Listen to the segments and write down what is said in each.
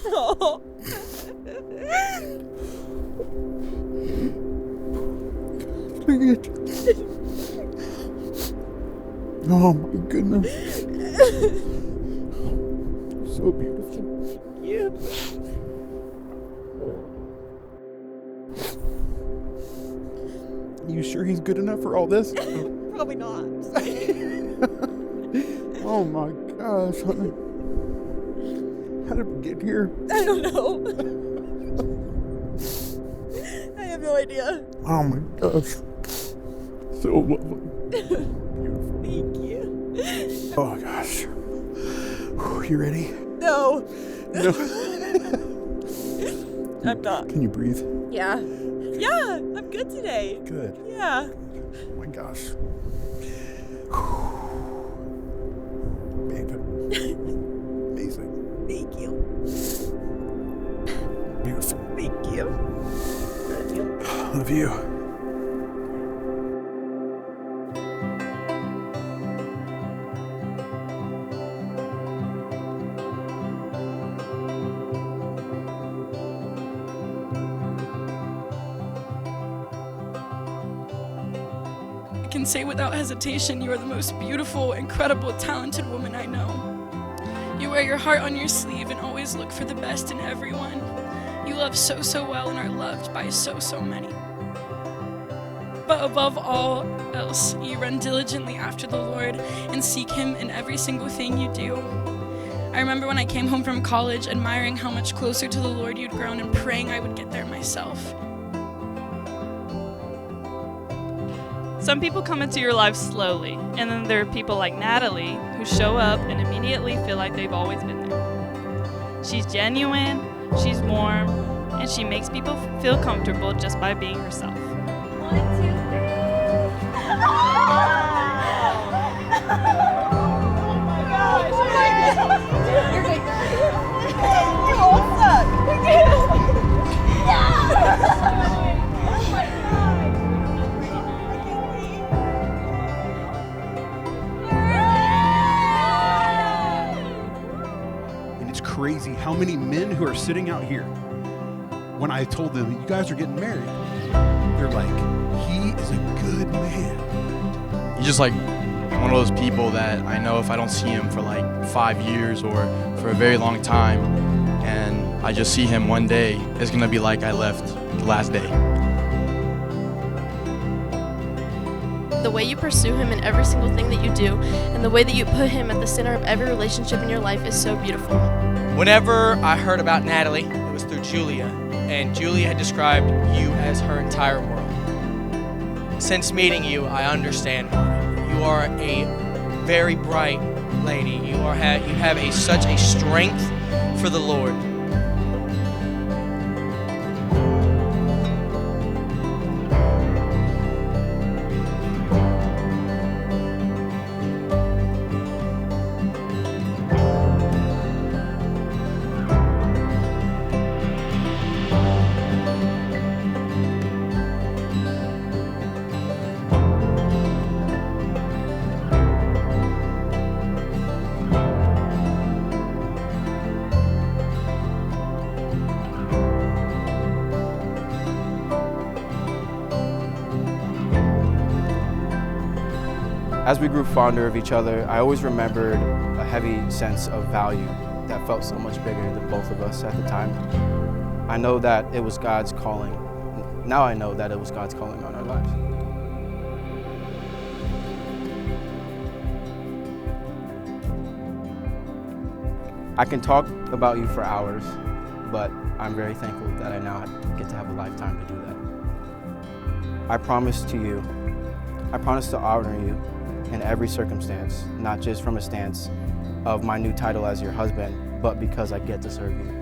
Oh. Oh my goodness. So beautiful. Yeah. You sure he's good enough for all this? Probably not. Oh my gosh, honey. How did we get here? I don't know. I have no idea. Oh my gosh. So lovely. Beautiful. Thank you. Oh gosh. Whew, you ready? No. No. I'm not. Can you breathe? Yeah. Yeah, I'm good today. Good. Yeah. Oh my gosh. Babe. Amazing. Thank you. Beautiful. Thank you. Love you. Love you. I can say without hesitation, you are the most beautiful, incredible, talented woman I know. You wear your heart on your sleeve and always look for the best in everyone. You love so well and are loved by so many. But above all else, you run diligently after the Lord and seek Him in every single thing you do. I remember when I came home from college, admiring how much closer to the Lord you'd grown and praying I would get there myself. Some people come into your life slowly, and then there are people like Natalie who show up and immediately feel like they've always been there. She's genuine, she's warm, and she makes people feel comfortable just by being herself. 1, 2, 3. Oh my gosh. You're good. You all suck. Yeah. And it's crazy how many men who are sitting out here, when I told them, you guys are getting married, they're like, he is a good man. He's just like one of those people that I know if I don't see him for like 5 years or for a very long time, and I just see him one day, it's gonna be like I left the last day. The way you pursue Him in every single thing that you do, and the way that you put Him at the center of every relationship in your life is so beautiful. Whenever I heard about Natalie, it was through Julia, and Julia had described you as her entire world. Since meeting you, I understand why. You are a very bright lady. You have such a strength for the Lord. As we grew fonder of each other, I always remembered a heavy sense of value that felt so much bigger than both of us at the time. I know that it was God's calling. Now I know that it was God's calling on our lives. I can talk about you for hours, but I'm very thankful that I now get to have a lifetime to do that. I promise to honor you in every circumstance, not just from a stance of my new title as your husband, but because I get to serve you.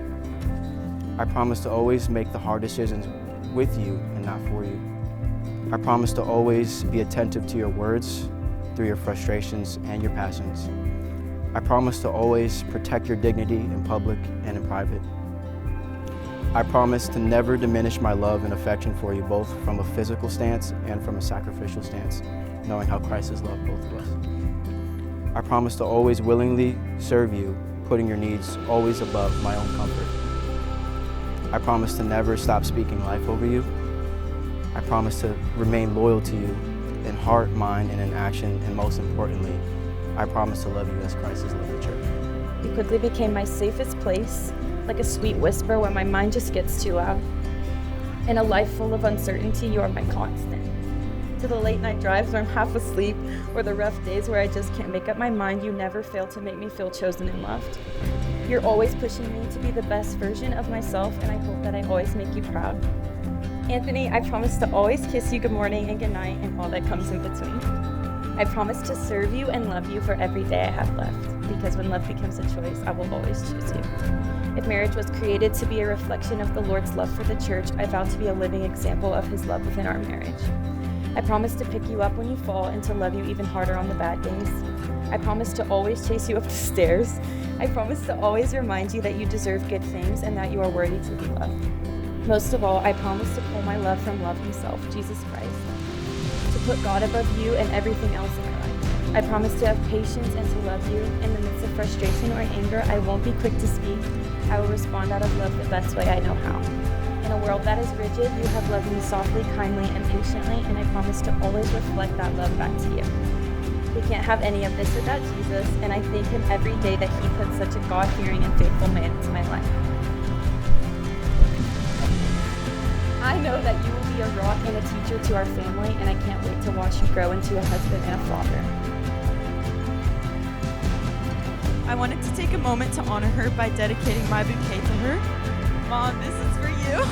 I promise to always make the hard decisions with you and not for you. I promise to always be attentive to your words through your frustrations and your passions. I promise to always protect your dignity in public and in private. I promise to never diminish my love and affection for you, both from a physical stance and from a sacrificial stance, knowing how Christ has loved both of us. I promise to always willingly serve you, putting your needs always above my own comfort. I promise to never stop speaking life over you. I promise to remain loyal to you in heart, mind, and in action, and most importantly, I promise to love you as Christ has loved the church. You quickly became my safest place, like a sweet whisper when my mind just gets too loud. In a life full of uncertainty, you are my constant. To the late night drives where I'm half asleep, or the rough days where I just can't make up my mind, you never fail to make me feel chosen and loved. You're always pushing me to be the best version of myself, and I hope that I always make you proud. Anthony, I promise to always kiss you good morning and good night and all that comes in between. I promise to serve you and love you for every day I have left, because when love becomes a choice, I will always choose you. If marriage was created to be a reflection of the Lord's love for the church, I vow to be a living example of his love within our marriage. I promise to pick you up when you fall and to love you even harder on the bad days. I promise to always chase you up the stairs. I promise to always remind you that you deserve good things and that you are worthy to be loved. Most of all, I promise to pull my love from love himself, Jesus Christ, to put God above you and everything else in my life. I promise to have patience and to love you. In the midst of frustration or anger, I won't be quick to speak. I will respond out of love the best way I know how. In a world that is rigid, you have loved me softly, kindly, and patiently, and I promise to always reflect that love back to you. We can't have any of this without Jesus, and I thank him every day that he put such a God-fearing and faithful man into my life. I know that you will be a rock and a teacher to our family, and I can't wait to watch you grow into a husband and a father. I wanted to take a moment to honor her by dedicating my bouquet to her. Mom, this is for you.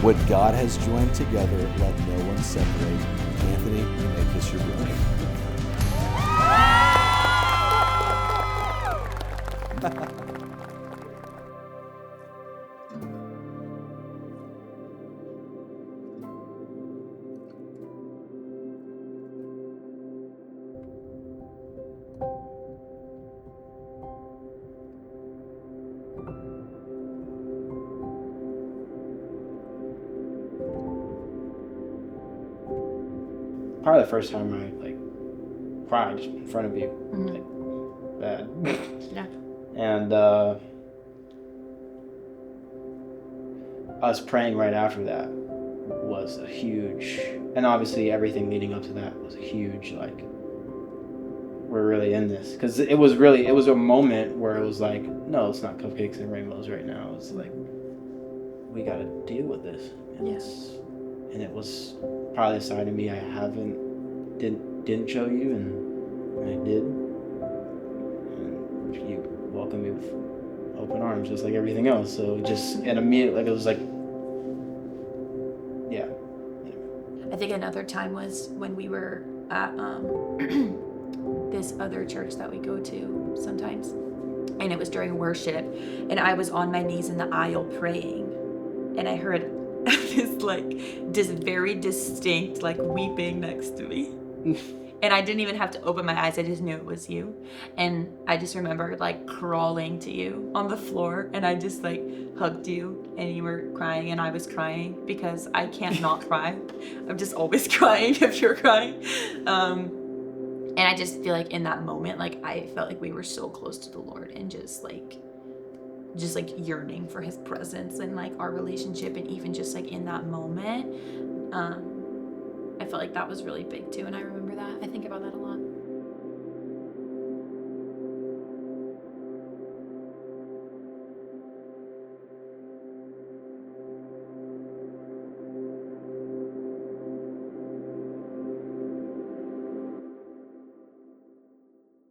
What God has joined together, let no one separate. Anthony, you may kiss your bride. Probably the first time I cried in front of you, bad. Yeah. And us praying right after that was a huge, and obviously everything leading up to that was a huge, we're really in this. Because it was a moment where it was like, no, it's not cupcakes and rainbows right now. It's like, we got to deal with this. And it was probably a side of me I didn't show you, and I did. And you welcomed me with open arms, just like everything else. So and immediately, it was like, yeah. I think another time was when we were at this other church that we go to sometimes, and it was during worship, and I was on my knees in the aisle praying, and I heard this very distinct weeping next to me. And I didn't even have to open my eyes, I just knew it was you. And I just remember crawling to you on the floor, and I just hugged you, and you were crying and I was crying because I can't not cry. I'm just always crying if you're crying. And I just feel in that moment, I felt we were so close to the Lord, and just yearning for his presence and our relationship, and even just in that moment, I felt that was really big too, and I remember that. I think about that a lot.